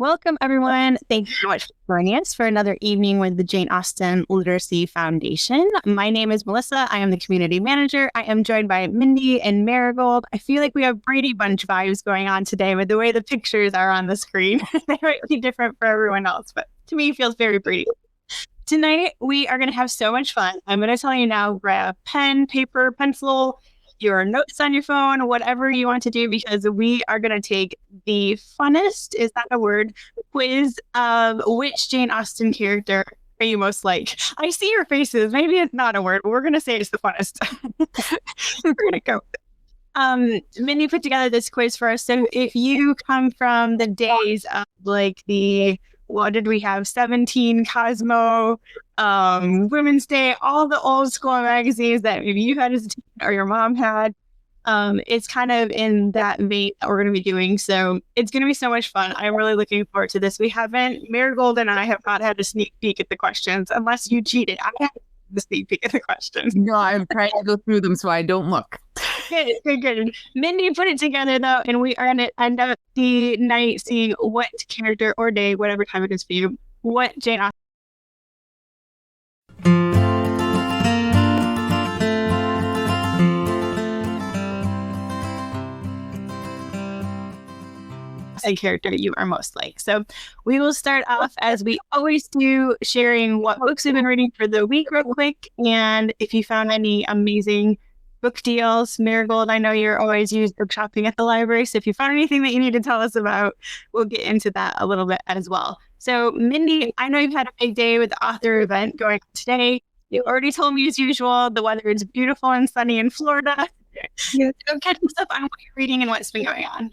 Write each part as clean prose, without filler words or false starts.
Welcome, everyone. Thank you so much for joining us for another evening with the Jane Austen Literacy Foundation. My name is Melissa. I am the community manager. I am joined by Mindy and Marigold. I feel like we have Brady Bunch vibes going on today with the way the pictures are on the screen. They might be different for everyone else, but to me, it feels very Brady. Tonight, we are going to have so much fun. I'm going to tell you now, grab pen, paper, pencil, your notes on your phone, whatever you want to do, because we are going to take the funnest, is that a word, quiz of which Jane Austen character are you most like. I see your faces. Maybe it's not a word, but we're going to say it's the funnest. We're going to go. Mindy put together this quiz for us. So if you come from the days of what did we have? 17 Cosmo, Women's Day, all the old school magazines that maybe you had as a teen or your mom had. It's kind of in that vein that we're going to be doing. So it's going to be so much fun. I'm really looking forward to this. Marigold and I have not had a sneak peek at the questions, unless you cheated. I have the sneak peek at the questions. No, I'm trying to go through them so I don't look. Good. Mindy put it together, though, and we are going to end up the night seeing what character or day, whatever time it is for you, what Jane Austen a character you are most like. So we will start off, as we always do, sharing what books we've been reading for the week real quick, and if you found any amazing book deals. Marigold, I know you're always used book shopping at the library, so if you found anything that you need to tell us about, we'll get into that a little bit as well. So Mindy, I know you've had a big day with the author event going on today. You already told me, as usual, the weather is beautiful and sunny in Florida. Yeah. So catch us up on what you're reading and what's been going on.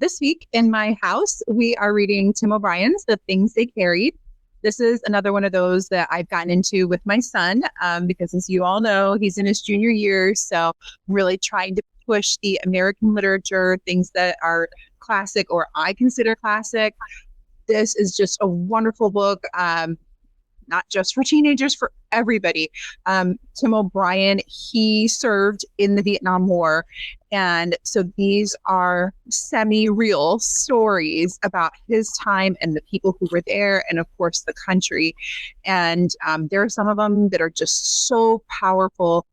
This week in my house, we are reading Tim O'Brien's The Things They Carried. This is another one of those that I've gotten into with my son because, as you all know, he's in his junior year. So really trying to push the American literature, things that are classic or I consider classic. This is just a wonderful book, not just for teenagers, for everybody. Tim O'Brien, he served in the Vietnam War. And so these are semi-real stories about his time and the people who were there, and of course the country. And there are some of them that are just so powerful.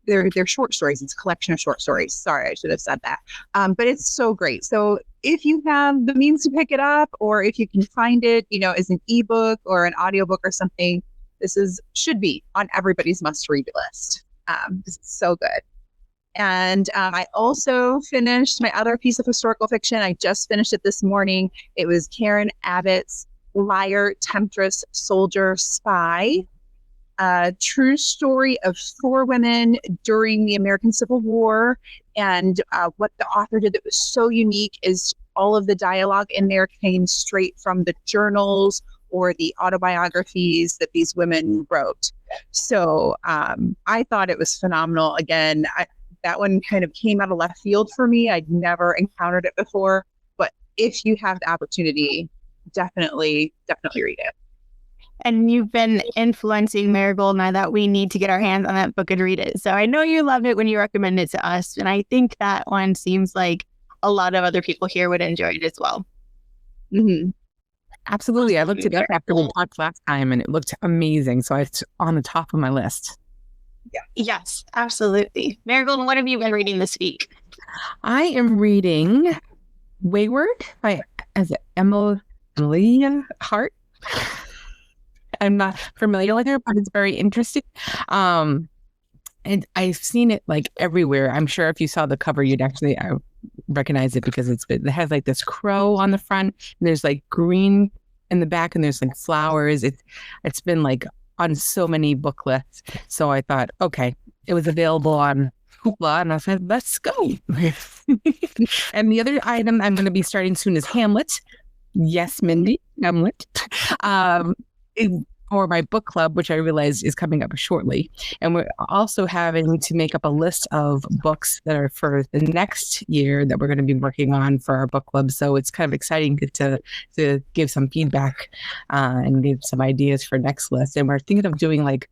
They're short stories. It's a collection of short stories. Sorry, I should have said that. But it's so great. So if you have the means to pick it up, or if you can find it, as an ebook or an audiobook or something, should be on everybody's must-read list. This is so good. And I also finished my other piece of historical fiction. I just finished it this morning. It was Karen Abbott's Liar, Temptress, Soldier, Spy. True story of 4 women during the American Civil War. And what the author did that was so unique is all of the dialogue in there came straight from the journals or the autobiographies that these women wrote. So I thought it was phenomenal. Again, that one kind of came out of left field for me. I'd never encountered it before. But if you have the opportunity, definitely read it. And you've been influencing Marigold and I that we need to get our hands on that book and read it. So I know you loved it when you recommended it to us. And I think that one seems like a lot of other people here would enjoy it as well. Mm-hmm. Absolutely. I looked it up after we talked last time and it looked amazing. So it's on the top of my list. Yeah. Yes, absolutely. Marigold, what have you been reading this week? I am reading Wayward by Emily Hart. I'm not familiar with her, but it's very interesting. And I've seen it like everywhere. I'm sure if you saw the cover, you'd actually recognize it because it has like this crow on the front. And there's like green in the back, and there's like flowers. It's been like on so many book lists. So I thought, okay, it was available on Hoopla, and I said, let's go. And the other item I'm going to be starting soon is Hamlet. Yes, Mindy, Hamlet. For my book club, which I realize is coming up shortly. And we're also having to make up a list of books that are for the next year that we're going to be working on for our book club. So it's kind of exciting to give some feedback and give some ideas for next list. And we're thinking of doing like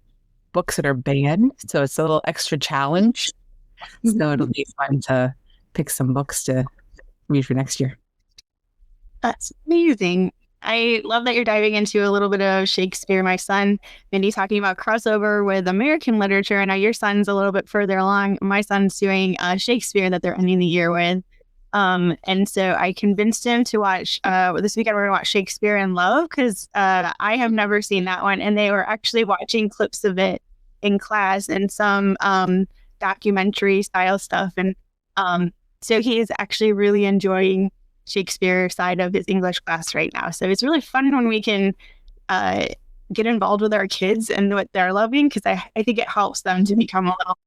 books that are banned. So it's a little extra challenge. So it'll be fun to pick some books to read for next year. That's amazing. I love that you're diving into a little bit of Shakespeare. My son, Mindy, talking about crossover with American literature. I know your son's a little bit further along. My son's doing Shakespeare that they're ending the year with. And so I convinced him to watch, this weekend we're going to watch Shakespeare in Love because I have never seen that one. And they were actually watching clips of it in class and some documentary style stuff. And so he is actually really enjoying Shakespeare side of his English class right now. So it's really fun when we can get involved with our kids and what they're loving, because I think it helps them to become a little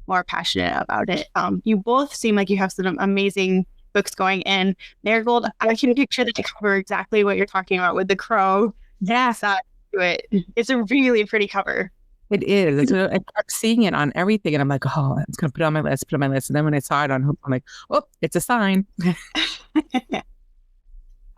more passionate about it. You both seem like you have some amazing books going in. Marigold, I can picture the cover exactly what you're talking about with the crow. Yes, to it. It's a really pretty cover. It is. I kept seeing it on everything, and I'm like, oh, it's going to put it on my list, And then when I saw it on Hoop, I'm like, oh, it's a sign.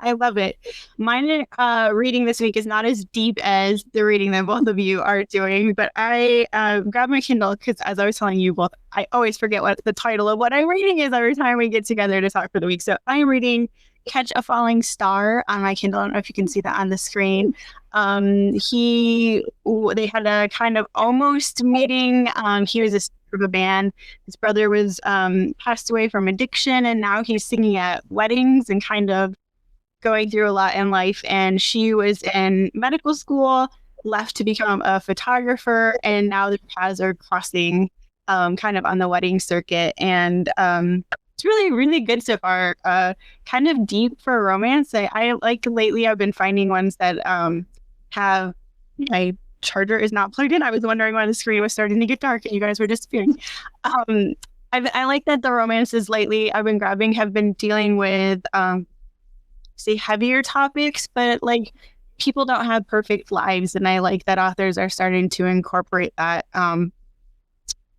I love it. Mine reading this week is not as deep as the reading that both of you are doing, but I grabbed my Kindle because, as I was telling you both, I always forget what the title of what I'm reading is every time we get together to talk for the week. So I'm reading Catch a Falling Star on my Kindle. I don't know if you can see that on the screen. They had a kind of almost meeting. He was a of a band. His brother was passed away from addiction, and now he's singing at weddings and kind of going through a lot in life. And she was in medical school, left to become a photographer, and now the paths are crossing kind of on the wedding circuit. And it's really, really good so far. Kind of deep for romance. I like lately I've been finding ones that have my charger is not plugged in. I was wondering why the screen was starting to get dark and you guys were disappearing. I like that the romances lately I've been grabbing have been dealing with say heavier topics, but like people don't have perfect lives, and I like that authors are starting to incorporate that.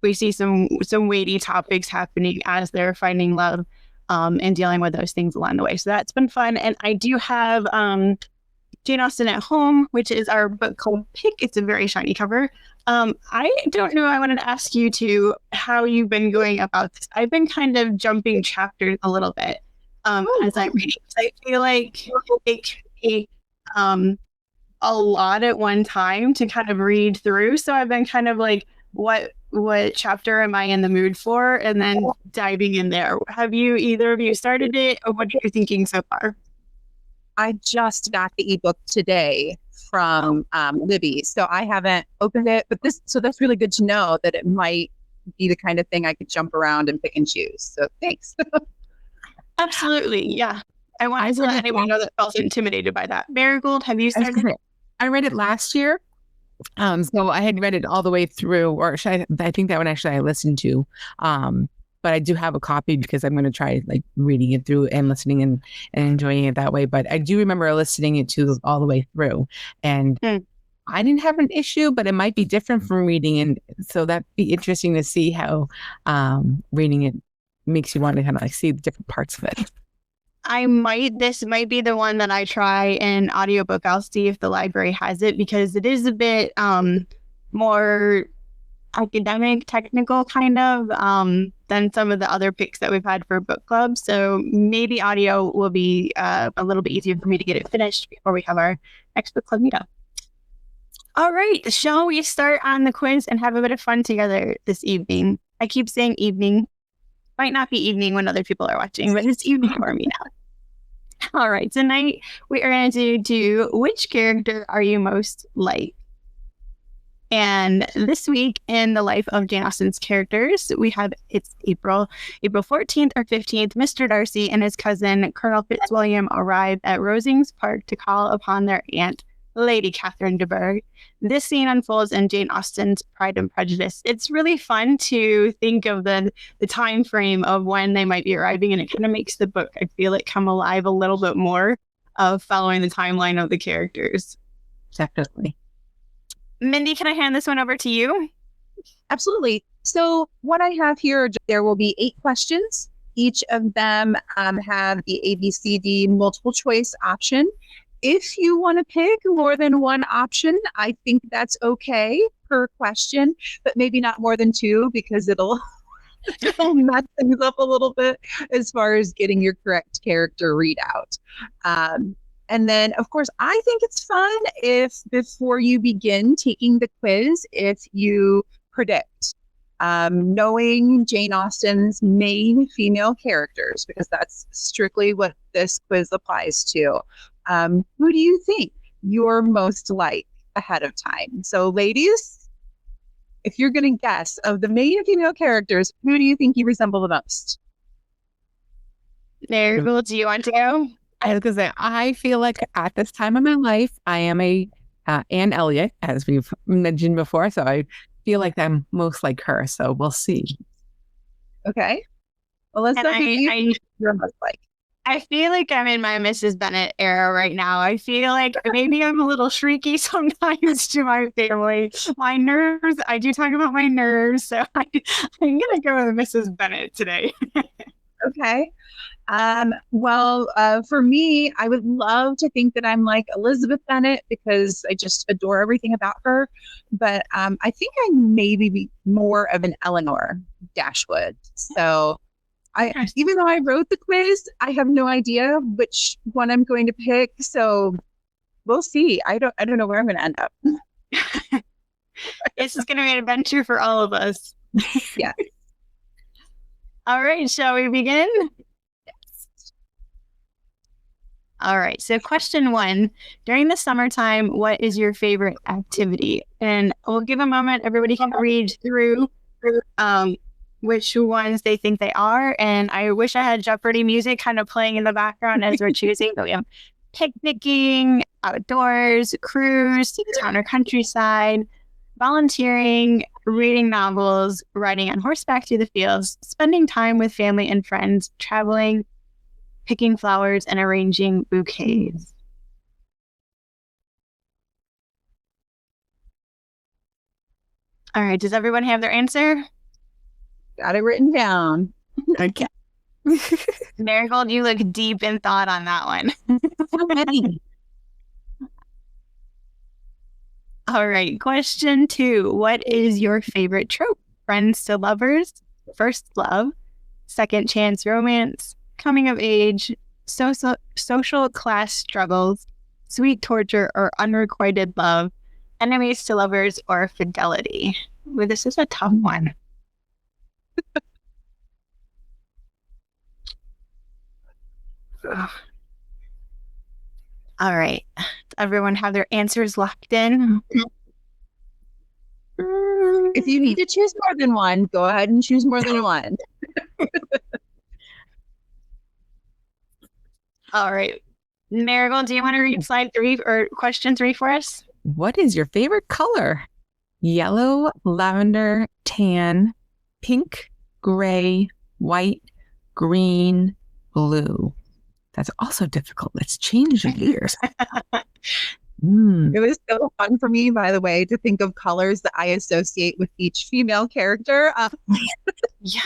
We see some weighty topics happening as they're finding love and dealing with those things along the way. So that's been fun. And I do have Jane Austen at Home, which is our book club pick. It's a very shiny cover. I don't know. I wanted to ask you how you've been going about this. I've been kind of jumping chapters a little bit as I'm reading. I feel like it takes a lot at one time to kind of read through. So I've been kind of like, what chapter am I in the mood for? And then diving in there. Have you, either of you, started it, or what are you thinking so far? I just got the ebook today from Libby, so I haven't opened it. But that's really good to know that it might be the kind of thing I could jump around and pick and choose. So thanks. Absolutely, yeah. I wanted to let anyone know that felt intimidated by that. Marigold, have you started? I read it last year. So I had read it all the way through, or I think that one actually I listened to. But I do have a copy because I'm going to try like reading it through and listening and enjoying it that way. But I do remember listening it to all the way through, and I didn't have an issue, but it might be different from reading. And so that'd be interesting to see how reading it makes you want to kind of like see the different parts of it. This might be the one that I try in audiobook. I'll see if the library has it, because it is a bit more academic, technical kind of than some of the other picks that we've had for book club. So maybe audio will be a little bit easier for me to get it finished before we have our next book club meetup. All right, shall we start on the quiz and have a bit of fun together this evening? I keep saying evening. Might not be evening when other people are watching, but it's evening for me now. All right, tonight we are going to do which character are you most like? And this week in the life of Jane Austen's characters, we have, it's April 14th or 15th, Mr. Darcy and his cousin, Colonel Fitzwilliam, arrive at Rosings Park to call upon their aunt, Lady Catherine de Bourgh. This scene unfolds in Jane Austen's Pride and Prejudice. It's really fun to think of the time frame of when they might be arriving, and it kind of makes the book, I feel it, come alive a little bit more of following the timeline of the characters. Definitely. Mindy, can I hand this one over to you? Absolutely. So what I have here, there will be 8 questions. Each of them have the ABCD multiple choice option. If you want to pick more than one option, I think that's okay per question, but maybe not more than 2, because it'll It'll mess things up a little bit as far as getting your correct character readout. And then, of course, I think it's fun if before you begin taking the quiz, if you predict, knowing Jane Austen's main female characters, because that's strictly what this quiz applies to. Who do you think you're most like ahead of time? So, ladies, if you're going to guess of the main female characters, who do you think you resemble the most? Marigold, do you want to go? I was going to say, I feel like at this time of my life, I am a Anne Elliot, as we've mentioned before. So I feel like I'm most like her. So we'll see. Okay. Well, let's look at you're most like. I feel like I'm in my Mrs. Bennet era right now. I feel like maybe I'm a little shrieky sometimes to my family. My nerves, I do talk about my nerves. So I'm going to go with Mrs. Bennet today. Okay. Well, for me, I would love to think that I'm like Elizabeth Bennet because I just adore everything about her. But I think I maybe be more of an Elinor Dashwood. So even though I wrote the quiz, I have no idea which one I'm going to pick. So we'll see. I don't know where I'm going to end up. This is going to be an adventure for all of us. Yeah. All right. Shall we begin? All right. So question 1, during the summertime, what is your favorite activity? And we'll give a moment. Everybody can read through which ones they think they are. And I wish I had Jeopardy music kind of playing in the background as we're choosing. But we have picnicking, outdoors, cruise, town or countryside, volunteering, reading novels, riding on horseback through the fields, spending time with family and friends, traveling, picking flowers, and arranging bouquets. All right. Does everyone have their answer? Got it written down. Okay. Marigold, you look deep in thought on that one. So many. All right. Question 2. What is your favorite trope? Friends to lovers, first love, second chance romance, coming of age, social class struggles, sweet torture or unrequited love, enemies to lovers, or fidelity? Well, this is a tough one. All right. Does everyone have their answers locked in? If you need to choose more than one, go ahead and choose more than one. All right. Marigold, do you want to read slide 3 or question 3 for us? What is your favorite color? Yellow, lavender, tan, pink, gray, white, green, blue. That's also difficult. Let's change the years. It was so fun for me, by the way, to think of colors that I associate with each female character. Yeah.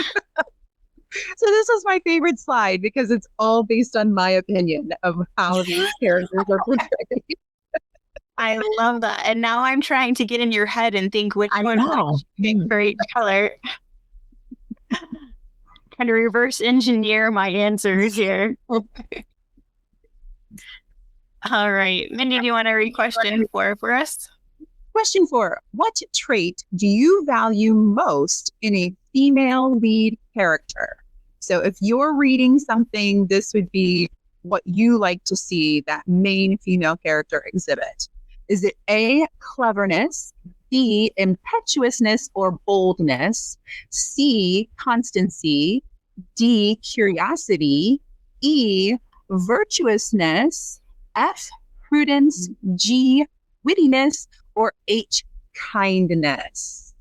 So this was my favorite slide because it's all based on my opinion of how these characters are portrayed. I love that. And now I'm trying to get in your head and think which one would pick for each color. Kind of reverse engineer my answers here. All right. Mindy, do you want to read question 4 for us? Question 4. What trait do you value most in a female lead character? So if you're reading something, this would be what you like to see that main female character exhibit. Is it A, cleverness, B, impetuousness or boldness, C, constancy, D, curiosity, E, virtuousness, F, prudence, G, wittiness, or H, kindness?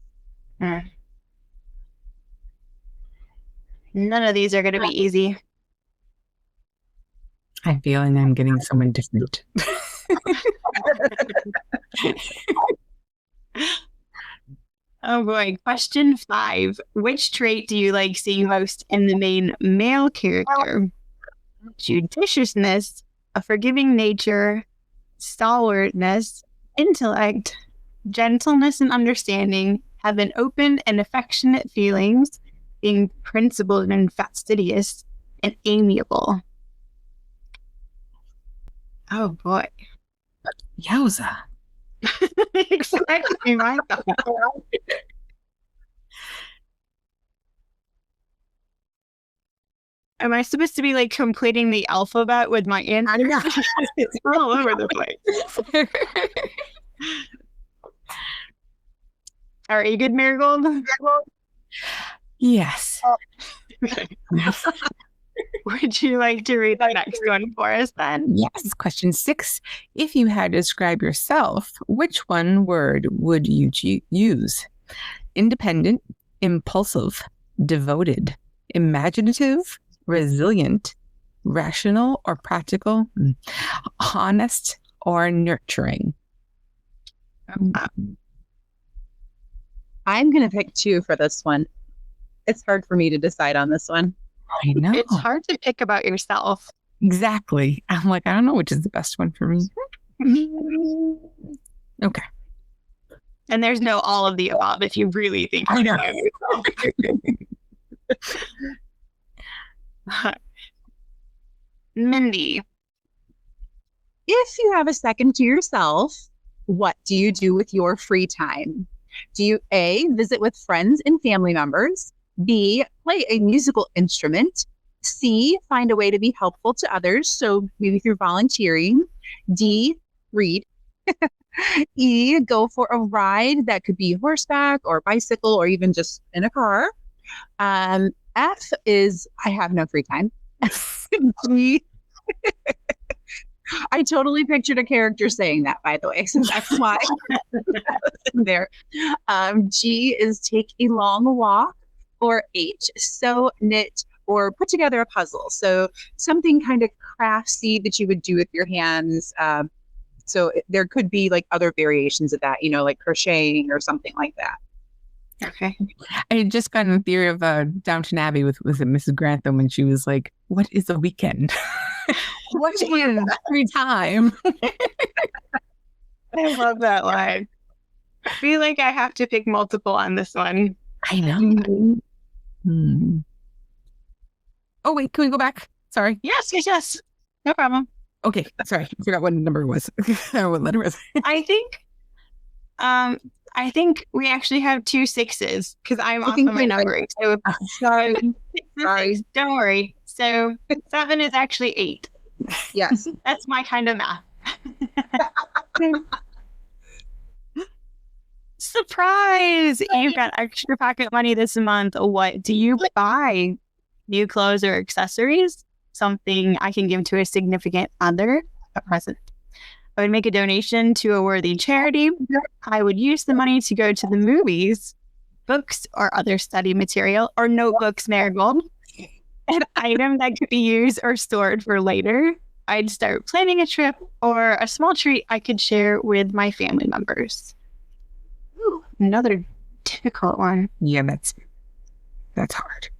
None of these are going to be easy. I'm feeling I'm getting someone different. Oh boy. Question 5. Which trait do you like seeing most in the main male character? Judiciousness, a forgiving nature, stalwartness, intellect, gentleness and understanding, have an open and affectionate feelings, being principled and fastidious and amiable. Oh boy. Yowza. Exactly my thought. Am I supposed to be like completing the alphabet with my answers? It's all over the place. All right, you good, Marigold? Yes. Would you like to read the next one for us then? Yes. Question 6. If you had to describe yourself, which one word would you use? Independent, impulsive, devoted, imaginative, resilient, rational or practical, honest or nurturing? I'm going to pick 2 for this one. It's hard for me to decide on this one. I know. It's hard to pick about yourself. Exactly. I'm like, I don't know which is the best one for me. Okay. And there's no all of the above if you really think I know. of yourself. Mindy. If you have a second to yourself, what do you do with your free time? Do you A, visit with friends and family members? B, play a musical instrument? C, find a way to be helpful to others, so maybe through volunteering? D, read? E, go for a ride that could be horseback or bicycle or even just in a car? F is I have no free time. G, I totally pictured a character saying that, by the way, so that's why that was in there. G is take a long walk, or H, sew, knit, or put together a puzzle. So something kind of craftsy that you would do with your hands. So there could be like other variations of that, like crocheting or something like that. Okay. I just got in the theory of Downton Abbey with Mrs. Grantham when she was like, what is a weekend? What is free time? I love that line. I feel like I have to pick multiple on this one. I know. Oh, wait, can we go back? Sorry. Yes. No problem. Okay, sorry. I forgot what number it was. What letter it was. I think we actually have 2 6s because I'm off of my numbering. So Sorry. Don't worry. So 7 is actually 8. Yes. That's my kind of math. Surprise! You've got extra pocket money this month. What do you buy? New clothes or accessories? Something I can give to a significant other, a present. I would make a donation to a worthy charity. I would use the money to go to the movies, books or other study material, or notebooks, Marigold. An item that could be used or stored for later. I'd start planning a trip or a small treat I could share with my family members. Ooh, another difficult one. Yeah, that's hard.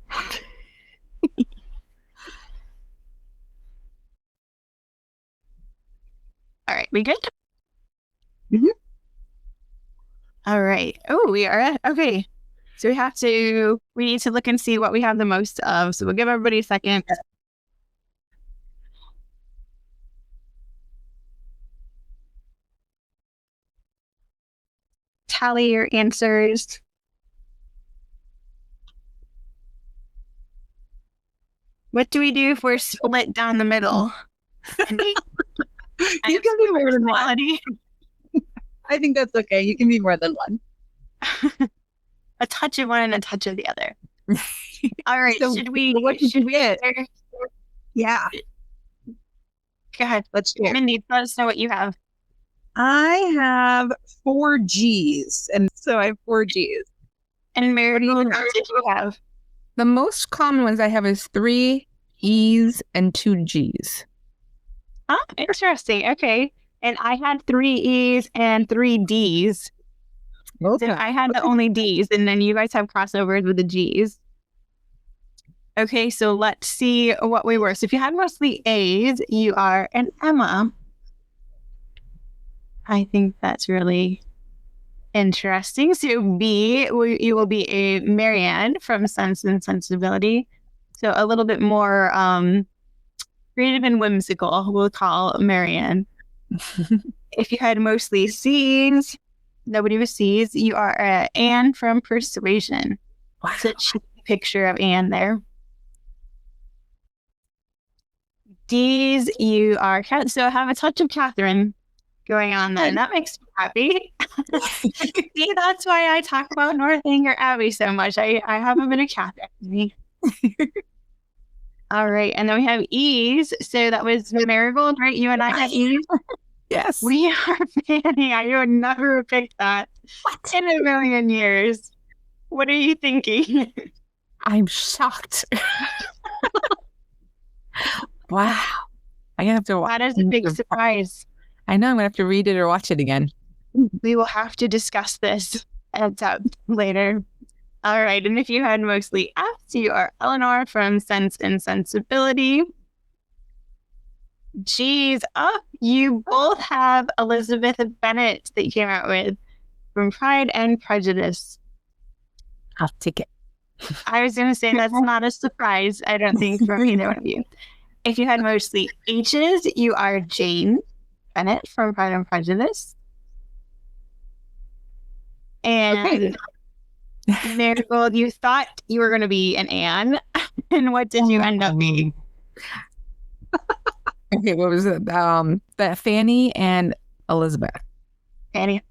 All right, we good? Mm-hmm. All right. Oh, we are okay. So we need to look and see what we have the most of. So we'll give everybody a second. Tally your answers. What do we do if we're split down the middle? You can be more than one. I think that's okay. You can be more than one. A touch of one and a touch of the other. All right. So what did you get? Yeah. Go ahead. Let's do it. Mindy, let us know what you have. I have 4 G's. And so I have 4 G's. And Marigold, what did you have? The most common ones I have is 3 E's and 2 G's. Oh, interesting. Okay. And I had 3 E's and 3 D's. Okay. So I had the only D's, and then you guys have crossovers with the G's. Okay, so let's see what we were. So if you had mostly A's, you are an Emma. I think that's really Interesting. So B, you will be a Marianne from Sense and Sensibility. So a little bit more creative and whimsical, we'll call Marianne. If you had mostly C's, nobody was C's, you are Anne from Persuasion. Wow. Such a picture of Anne there. D's, you are so have a touch of Catherine going on there, and that makes me happy. See, that's why I talk about Northanger Abbey so much. I have a bit of Catherine in me. All right, and then we have E's. So that was Marigold, right? You and I have E's. Yes. We are Fanny. I would never have picked that in a million years. What are you thinking? I'm shocked. Wow. I have to watch. That is a big surprise. I know I'm gonna have to read it or watch it again. We will have to discuss this later. All right, and if you had mostly F's, you are Elinor from Sense and Sensibility. G's, you both have Elizabeth Bennet that you came out with from Pride and Prejudice. I'll take it. I was going to say that's not a surprise, I don't think, for either one of you. If you had mostly H's, you are Jane Bennet from Pride and Prejudice. And Marigold, you thought you were going to be an Anne, and what did you end up being? Okay, what was it? That Fanny and Elizabeth. Fanny.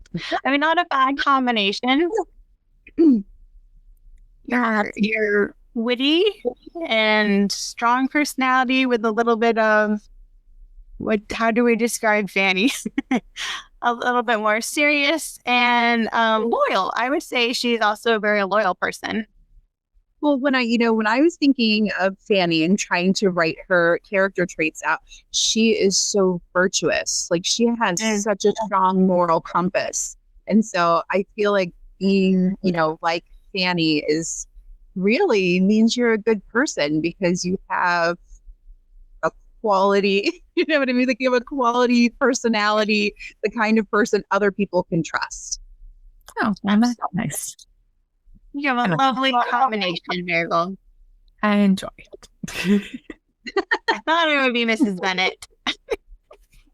I mean, not a bad combination. You're witty and strong personality with a little bit of how do we describe Fanny? A little bit more serious and loyal. I would say she's also a very loyal person. Well, when I was thinking of Fanny and trying to write her character traits out, she is so virtuous. Like, she has such a strong moral compass. And so I feel like being, like Fanny is really means you're a good person because you have a quality, you know what I mean? Like, you have a quality personality, the kind of person other people can trust. Oh, that's nice. You have a lovely combination, Marigold. I enjoy it. I thought it would be Mrs. Bennet,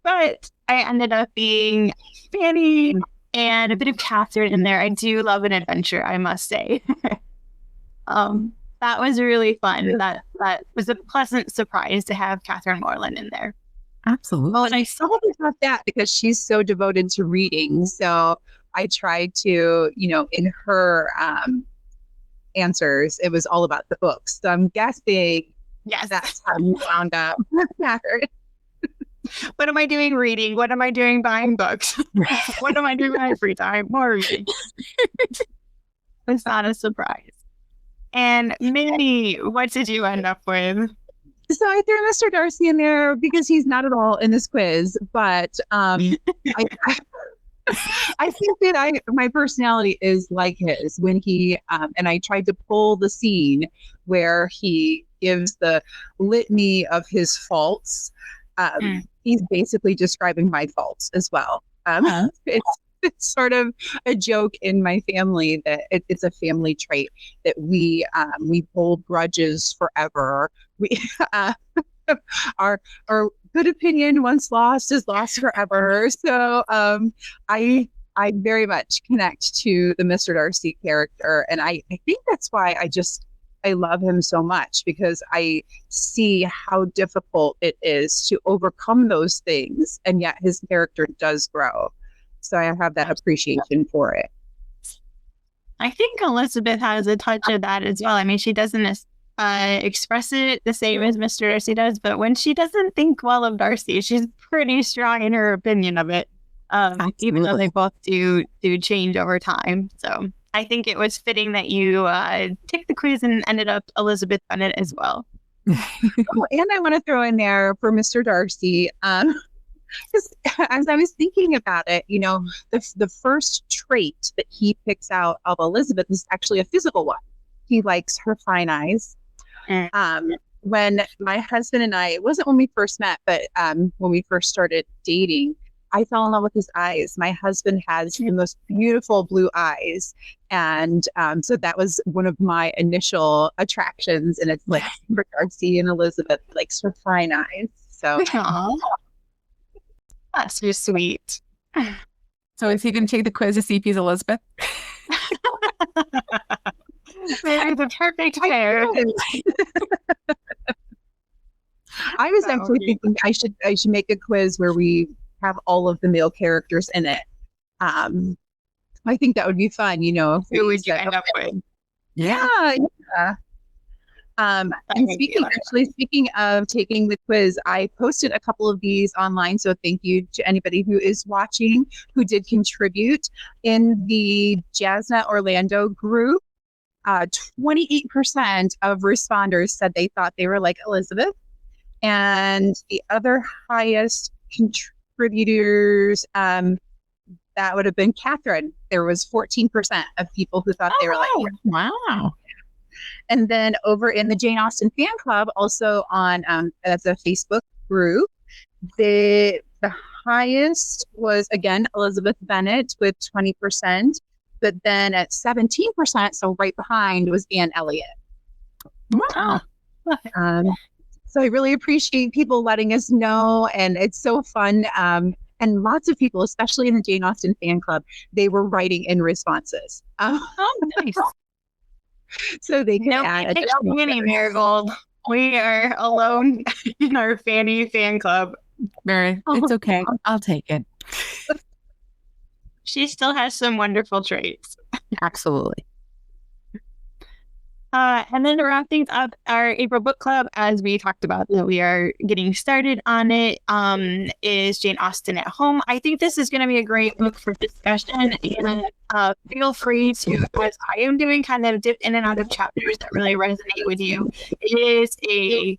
but I ended up being Fanny and a bit of Catherine in there. I do love an adventure, I must say. That was really fun. That was a pleasant surprise to have Catherine Morland in there. Absolutely. Well, and I thought about that because she's so devoted to reading. So I tried to, in her answers, it was all about the books. So I'm guessing that's how you found out. What am I doing reading? What am I doing buying books? What am I doing in my free time? More reading. It's not a surprise. And Mindy, what did you end up with? So I threw Mr. Darcy in there because he's not at all in this quiz, but I think that my personality is like his when he and I tried to pull the scene where he gives the litany of his faults. He's basically describing my faults as well. It's sort of a joke in my family that it's a family trait that we hold grudges forever. We our good opinion once lost is lost forever. So I very much connect to the Mr. Darcy character, and I think that's why I love him so much, because I see how difficult it is to overcome those things, and yet his character does grow. So I have that appreciation for it. I think Elizabeth has a touch of that as well. I mean, she doesn't express it the same as Mr. Darcy does, but when she doesn't think well of Darcy, she's pretty strong in her opinion of it, even though they both do change over time. So I think it was fitting that you took the quiz and ended up Elizabeth Bennet as well. And I want to throw in there for Mr. Darcy, because as I was thinking about it, the first trait that he picks out of Elizabeth is actually a physical one. He likes her fine eyes. When my husband and I, it wasn't when we first met, but when we first started dating, I fell in love with his eyes. My husband has the most beautiful blue eyes. And so that was one of my initial attractions. And it's like for Darcy and Elizabeth, like sort of fine eyes. So Aww. That's just sweet. So is he going to take the quiz to see if he's Elizabeth? They're the perfect pair. I was actually thinking I should make a quiz where we have all of the male characters in it. I think that would be fun, you know. Who would you end up with? Yeah. And speaking of taking the quiz, I posted a couple of these online. So thank you to anybody who is watching who did contribute. In the Jasna Orlando group, 28% of responders said they thought they were like Elizabeth. And the other highest contributors, that would have been Catherine. There was 14% of people who thought they were like her. Wow. And then over in the Jane Austen fan club, also on that's a Facebook group, the highest was again Elizabeth Bennet with 20%, but then at 17%, so right behind was Anne Elliot. Wow. So I really appreciate people letting us know, and it's so fun. And lots of people, especially in the Jane Austen fan club, they were writing in responses. Oh, nice. So they can add additional Fanny Marigold. We are alone in our Fanny fan club. Mary, it's okay. I'll take it. She still has some wonderful traits. Absolutely. And then to wrap things up, our April book club, as we talked about, that we are getting started on it, is Jane Austen at Home. I think this is going to be a great book for discussion, and feel free to, as I am doing, kind of dip in and out of chapters that really resonate with you. It is a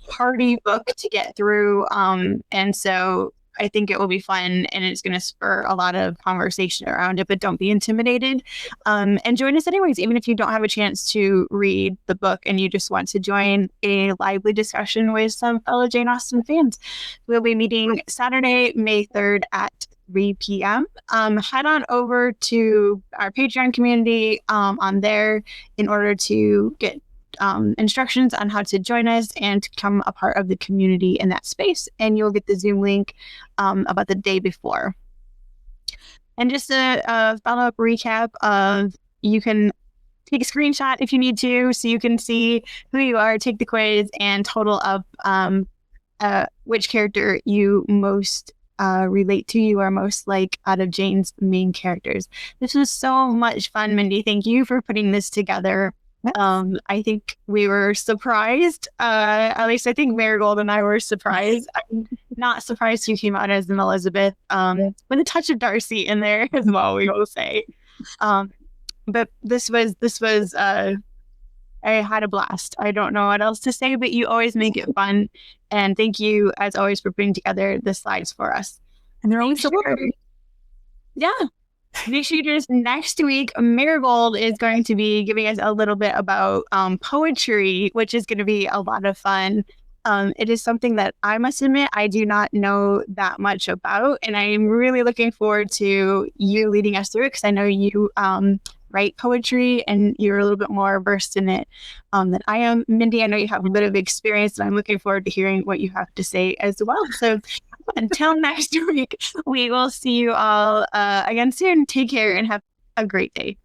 hardy book to get through, and so I think it will be fun, and it's going to spur a lot of conversation around it, but don't be intimidated. And join us anyways, even if you don't have a chance to read the book and you just want to join a lively discussion with some fellow Jane Austen fans. We'll be meeting Saturday, May 3rd at 3 p.m. Head on over to our Patreon community on there in order to get instructions on how to join us and to become a part of the community in that space, and you'll get the Zoom link about the day before. And just a follow-up recap of, you can take a screenshot if you need to, so you can see who you are, take the quiz, and total up which character you most relate to, you are most like out of Jane's main characters. This was so much fun, Mindy. Thank you for putting this together. I think we were surprised. At least I think Marigold and I were surprised. I'm not surprised you came out as an Elizabeth, with a touch of Darcy in there as well, we will say. But this was I had a blast. I don't know what else to say, but you always make it fun. And thank you, as always, for putting together the slides for us. And they're always so yeah. Make sure just next week, Marigold is going to be giving us a little bit about poetry, which is going to be a lot of fun. It is something that I must admit I do not know that much about, and I'm really looking forward to you leading us through it, because I know you write poetry and you're a little bit more versed in it than I am. Mindy, I know you have a bit of experience, and I'm looking forward to hearing what you have to say as well. So until next week, we will see you all again soon. Take care and have a great day.